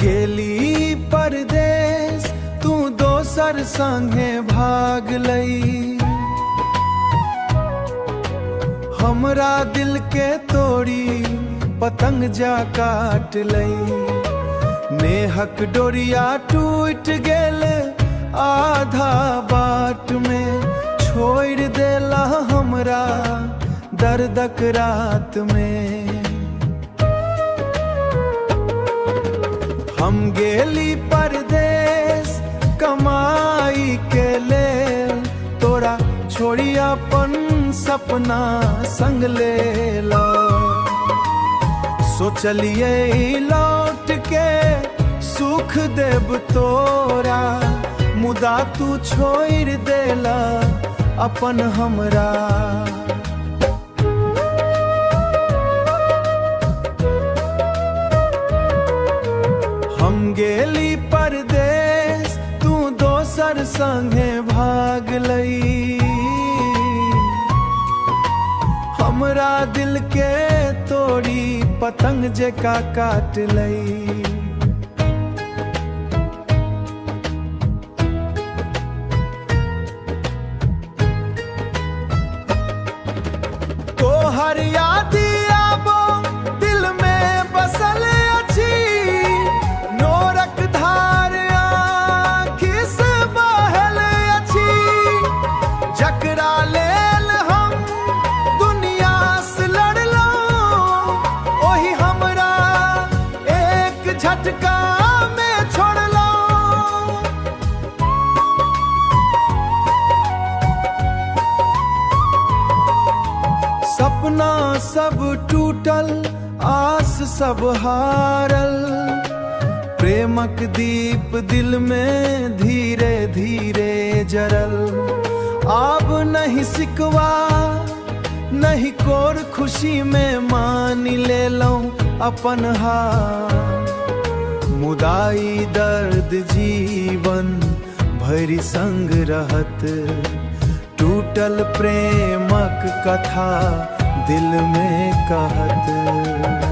गेली परदेस तू दोसर संगे भाग लई, हमरा दिल के तोड़ी पतंग जा काट लई। नेहक डोरिया टूट गेल आधा बाट में, छोड़ देला हमरा दर्दक रात में। हम गेली परदेस कमाई के लेल, तोरा छोड़ी अपन सपना संग ले लो। सोचलिए लौट के सुख देब तोरा, मुदा तू छोड़ देला अपन हमरा। हम गेली परदेस तू दोसर संगे भाग लई, हमरा दिल के तोड़ी पतंग जेका काट लई। तोहर याद आबो दिल में बसल अछि, नोरक धार आँखि से बहल अछि। जकरा लेल हम दुनिया से लड़लौं, ओही हमरा एक झटका में छोड़लौं। सपना सब टूटल, आस सब हारल, प्रेमक दीप दिल में धीरे धीरे जरल। अब नहीं सिकवा नहीं कोर, खुशी में मान ले लूं अपन हार। मुदाई दर्द जीवन भरी संग रहत, टूटल प्रेमक कथा दिल में कहत।